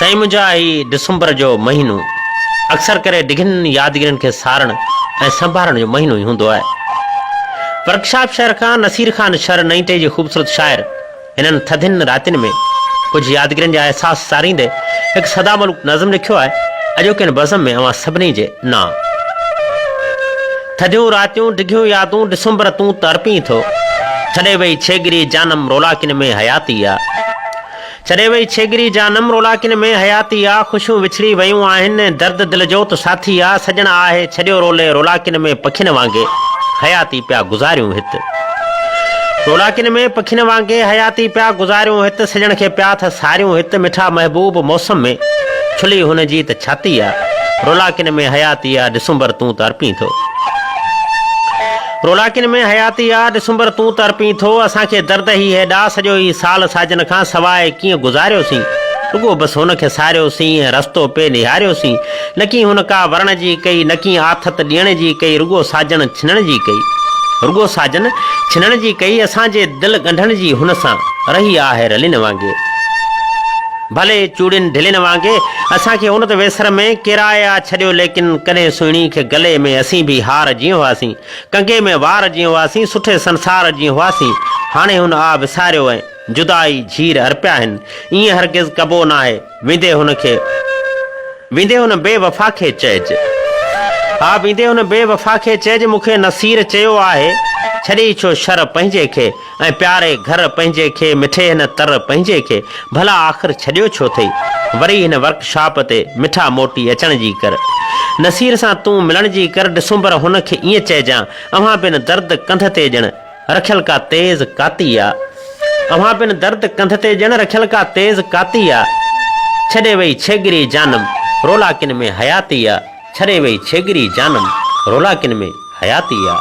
सही मुंहिंजा ही डिसंबर जो महीनो अक्सर करे डिघनि यादगिरियुनि खे सारण ऐं संभालण जो महीनो ई हूंदो आहे। वर्कशॉप शहर खां नसीर ख़ान शहर नई टे जे ख़ूबसूरत शाइर हिननि थधियुनि रातियुनि में कुझु यादगिरियुनि जा अहसास सारींदे हिकु सदामलूक नज़म लिखियो आहे। अॼोके हिन बज़म में अवां सभिनी जे नाम। थधियूं रातियूं डिघियूं यादूं डिसंबर तूं तरपी थो, छॾे वई छेगिरी जानम रोलाकिन में हयाती आ। छॾे वई छेगिरी जानम रोलाकिन में हयाती आ। ख़ुशियूं विछड़ी वयूं आहिनि, दर्द दिल जो त साथी आ। सजण आहे छॾियो रोले रोलाकिन में पखियुनि वांगे हयाती पिया गुज़ारियूं हिते। रोलाकिन में पखियुनि वांगे हयाती पिया गुज़ारियूं हिते। सजण खे पिया थ सारियूं हिते। मिठा महबूब मौसम में छुली हुनजी त छाती आ। रोलाकिन में हयाती आ, डिसंबर तूं तरपी थो। रोलाकिन में हयाती आ, डिसंबर तूं तरपी थो। असांखे दर्द ही हेॾा सॼो ई साल साजन खां सवाइ कीअं गुज़ारियोसीं। रुगो बसि हुनखे सारियोसीं ऐं रस्तो पे निहारियोसीं। न की हुन का वरण जी कई, न की आथत ॾियण जी कई, रुगो साजन छिनण जी कई। रुगो साजन छिनण जी कई। असांजे दिलि ॻंढण जी हुन सां रही आहे रलिन वांगे। भले चूड़ियुनि ढिलिन वांगे असांखे हुन त वेसर में किराए आ छॾियो। लेकिन कॾहिं सुहिणी खे गले में असीं बि हार जीअं हुआसीं, कंगे में वार जीअं हुआसीं, सुठे संसार जीअं हुआसीं। हाणे हुन आ विसारियो ऐं जुदाई झीर अर्पिया आहिनि। ईअं हरगिज़ कबो न आहे, वेंदे हुन बेवफ़ा खे चइज। हा, वेंदे हुन बेवफ़ा खे चइज, मूंखे नसीर चयो आहे छॾी छो शर पंहिंजे खे ऐं प्यारे घर पंहिंजे खे, मिठे हिन तर पंहिंजे खे। भला आख़िर छॾियो छो अथई वरी हिन वर्कशॉप ते मिठा मोटी अचण जी कर। नसीर सां तूं मिलण जी कर। डिसंबर हुन खे ईअं चइजां, अव्हां बिन दर्द कंध ते ॼण रखियल का तेज़ काती आ। अव्हां बिन दर्द कंध ते ॼण रखियल का तेज़ काती आ। छॾे वई छेगिरी जानम रोलाकिन में हयाती आ। छॾे वई छेगिरी जानम रोलाकिन में हयाती आ।